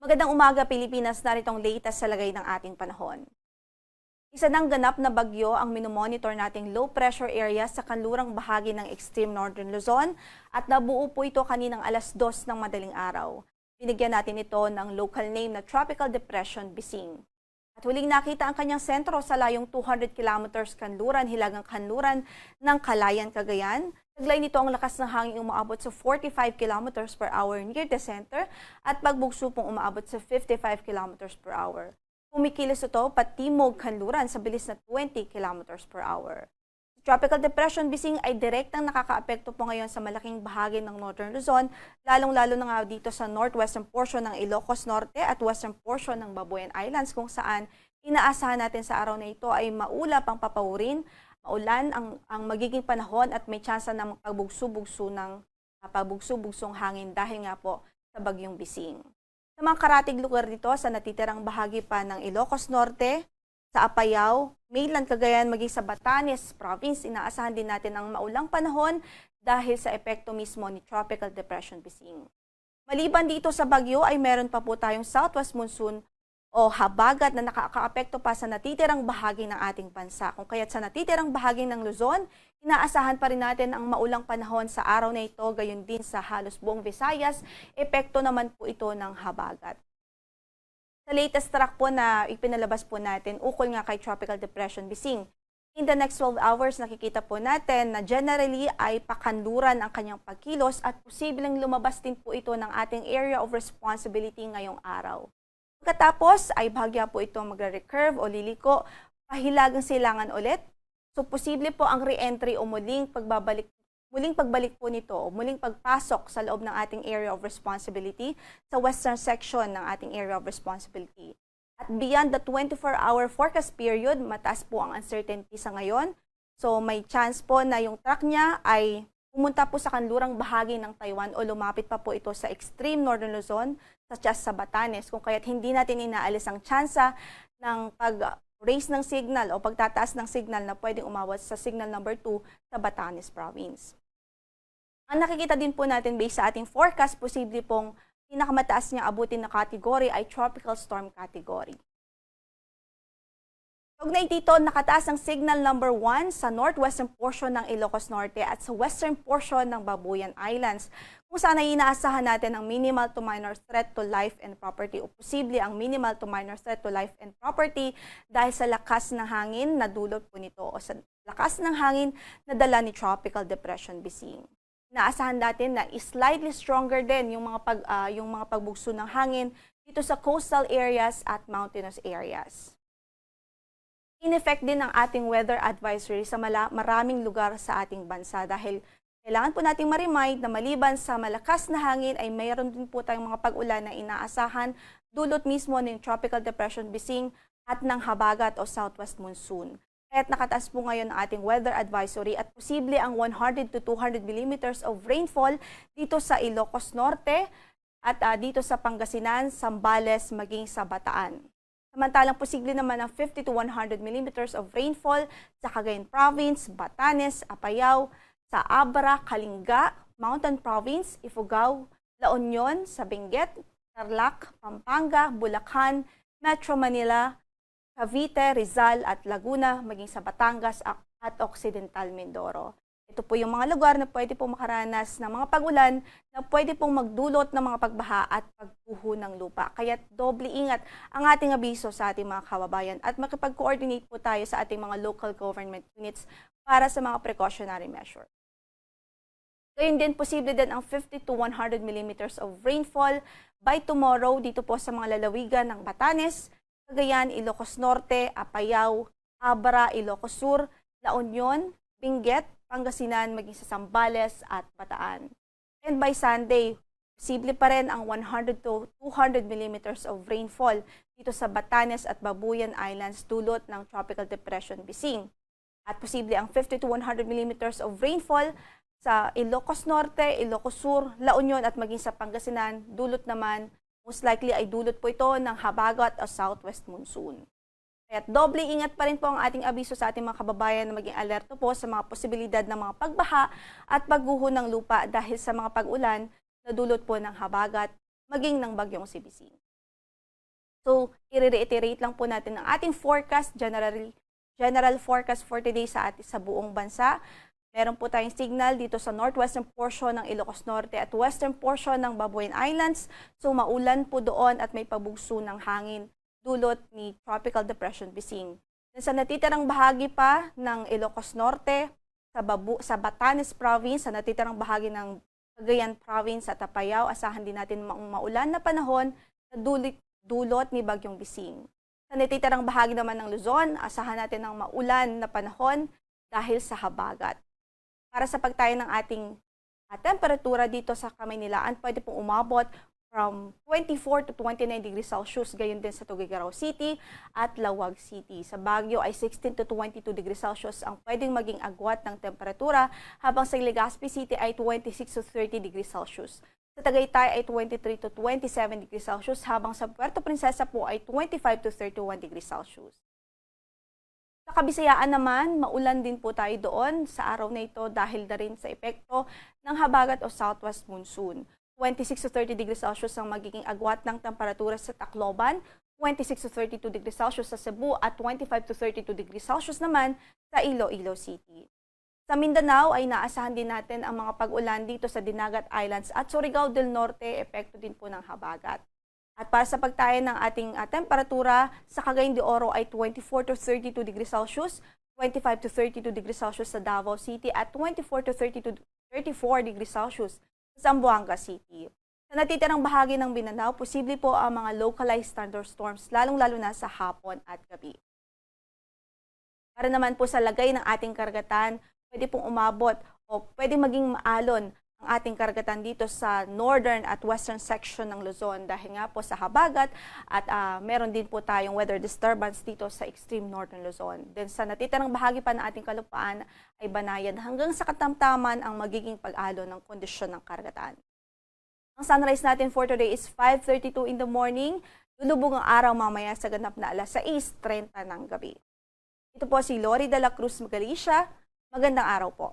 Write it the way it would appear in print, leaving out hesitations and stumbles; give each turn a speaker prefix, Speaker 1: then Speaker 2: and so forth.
Speaker 1: Magandang umaga, Pilipinas. Narito ang latest sa lagay ng ating panahon. Isa ng ganap na bagyo ang minomonitor nating low pressure area sa kanlurang bahagi ng extreme northern Luzon at nabuo po ito kaninang alas 2 ng madaling araw. Binigyan natin ito ng local name na Tropical Depression Bising. At huling nakita ang kanyang sentro sa layong 200 kilometers kanluran, hilagang kanluran ng Calayan, Cagayan. Taglay nito ang lakas ng hangin umaabot sa 45 kilometers per hour near the center at pagbugso pong umaabot sa 55 kilometers per hour. Kumikilos ito patimog kanluran sa bilis na 20 kilometers per hour. Tropical Depression Bising ay direktang nakakaapekto po ngayon sa malaking bahagi ng Northern Luzon, lalong-lalo na nga dito sa northwestern portion ng Ilocos Norte at western portion ng Babuyan Islands kung saan inaasahan natin sa araw na ito ay maulap ang papawurin, maulan ang magiging panahon at may tsansa ng pagbugso-bugsong hangin dahil nga po sa bagyong Bising. Sa mga karatig lugar dito sa natitirang bahagi pa ng Ilocos Norte, sa Apayao, mainland Cagayan, maging sa Batanes Province, inaasahan din natin ang maulang panahon dahil sa epekto mismo ni Tropical Depression Bising. Maliban dito sa bagyo ay meron pa po tayong southwest monsoon o habagat na nakakaapekto pa sa natitirang bahagi ng ating bansa. Kung kaya't sa natitirang bahagi ng Luzon, inaasahan pa rin natin ang maulang panahon sa araw na ito, gayon din sa halos buong Visayas, epekto naman po ito ng habagat. Sa latest track po na ipinalabas po natin, ukol nga kay Tropical Depression Bising. In the next 12 hours, nakikita po natin na generally ay pakanluran ang kanyang pagkilos at posibleng lumabas din po ito ng ating area of responsibility ngayong araw. Pagkatapos ay bahagya po ito magre-recurve o liliko, pahilagang silangan ulit. So posible po ang re-entry o muling pagbalik po nito o muling pagpasok sa loob ng ating area of responsibility sa western section ng ating area of responsibility. At beyond the 24-hour forecast period, mataas po ang uncertainty sa ngayon. So may chance po na yung track niya ay pumunta po sa kanlurang bahagi ng Taiwan o lumapit pa po ito sa extreme northern Luzon, such as sa Batanes, kung kaya't hindi natin inaalis ang tsansa ng pag-raise ng signal o pagtataas ng signal na pwedeng umawat sa signal number 2 sa Batanes Province. Ang nakikita din po natin based sa ating forecast, posible pong pinakamataas niya abutin na category ay Tropical Storm Category. Kaugnay dito, nakataas ang signal number 1 sa northwestern portion ng Ilocos Norte at sa western portion ng Babuyan Islands, kung saan ay inaasahan natin ang minimal to minor threat to life and property o posible ang minimal to minor threat to life and property dahil sa lakas ng hangin na dulot po nito o sa lakas ng hangin na dala ni Tropical Depression Bising. Inaasahan natin na slightly stronger din yung mga pagbugso ng hangin dito sa coastal areas at mountainous areas. In effect din ang ating weather advisory sa maraming lugar sa ating bansa dahil kailangan po nating ma-remind na maliban sa malakas na hangin ay mayroon din po tayong mga pag-ulan na inaasahan dulot mismo ng Tropical Depression Bising at ng habagat o southwest monsoon. Kaya't nakataas po ngayon ang ating weather advisory at posible ang 100 to 200 millimeters of rainfall dito sa Ilocos Norte at dito sa Pangasinan, Zambales, maging sa Bataan. Samantalang posible naman ang 50 to 100 millimeters of rainfall sa Cagayan Province, Batanes, Apayao, sa Abra, Kalinga, Mountain Province, Ifugao, La Union, sa Benguet, Tarlac, Pampanga, Bulacan, Metro Manila, Cavite, Rizal at Laguna, maging sa Batangas at Occidental Mindoro. Ito po yung mga lugar na pwede pong makaranas ng mga pag-ulan na pwede pong magdulot ng mga pagbaha at pagguho ng lupa. Kaya doble ingat ang ating abiso sa ating mga kababayan at makipag-coordinate po tayo sa ating mga local government units para sa mga precautionary measure. Gayun din, posible din ang 50 to 100 millimeters of rainfall by tomorrow dito po sa mga lalawigan ng Batanes, Cagayan, Ilocos Norte, Apayao, Abra, Ilocos Sur, La Union, Benguet, Pangasinan, maging sa Zambales at Bataan. And by Sunday, posible pa rin ang 100 to 200 millimeters of rainfall dito sa Batanes at Babuyan Islands dulot ng Tropical Depression Bising. At posible ang 50 to 100 millimeters of rainfall sa Ilocos Norte, Ilocos Sur, La Union at maging sa Pangasinan, dulot naman, most likely ay dulot po ito ng habagat o southwest monsoon. Kaya doble ingat pa rin po ang ating abiso sa ating mga kababayan na maging alerto po sa mga posibilidad ng mga pagbaha at pagguho ng lupa dahil sa mga pag-ulan na dulot po ng habagat maging ng bagyong CBC. So, i-reiterate lang po natin ang ating forecast, general forecast for today sa buong bansa. Meron po tayong signal dito sa northwestern portion ng Ilocos Norte at western portion ng Babuyan Islands. So, maulan po doon at may pabugso ng hangin dulot ni Tropical Depression Bising. Sa natitirang bahagi pa ng Ilocos Norte, sa Batanes Province, sa natitirang bahagi ng Cagayan Province at Apayao, asahan din natin maulan na panahon na dulot ni Bagyong Bising. Sa natitirang bahagi naman ng Luzon, asahan natin ng maulan na panahon dahil sa habagat. Para sa pagtayo ng ating temperatura dito sa Kamaynilaan, pwede pong umabot from 24 to 29 degrees Celsius, gayon din sa Tuguegarao City at Lawag City. Sa Baguio ay 16 to 22 degrees Celsius ang pwedeng maging agwat ng temperatura, habang sa Legazpi City ay 26 to 30 degrees Celsius. Sa Tagaytay ay 23 to 27 degrees Celsius, habang sa Puerto Princesa po ay 25 to 31 degrees Celsius. Sa Kabisayaan naman, maulan din po tayo doon sa araw na ito dahil na rin sa epekto ng habagat o southwest monsoon. 26 to 30 degrees Celsius ang magiging agwat ng temperatura sa Tacloban, 26 to 32 degrees Celsius sa Cebu at 25 to 32 degrees Celsius naman sa Iloilo City. Sa Mindanao ay naasahan din natin ang mga pag-ulan dito sa Dinagat Islands at Surigao del Norte, epekto din po ng habagat. At para sa pagtayo ng ating temperatura, sa Cagayan de Oro ay 24 to 32 degrees Celsius, 25 to 32 degrees Celsius sa Davao City at 24 to 34 degrees Celsius sa Zamboanga City. Sa natitirang bahagi ng Mindanao, posible po ang mga localized thunderstorms, lalong-lalo na sa hapon at gabi. Para naman po sa lagay ng ating karagatan, pwede pong umabot o pwede maging maalon ang ating karagatan dito sa northern at western section ng Luzon dahil nga po sa habagat at meron din po tayong weather disturbance dito sa extreme northern Luzon. Then sa natitirang bahagi pa ng ating kalupaan ay Banayan hanggang sa Katamtaman ang magiging pag-alon ng kondisyon ng karagatan. Ang sunrise natin for today is 5:32 in the morning. Lulubog ang araw mamaya sa ganap na alas 6:30 ng gabi. Ito po si Lori de la Cruz Magalicia. Magandang araw po.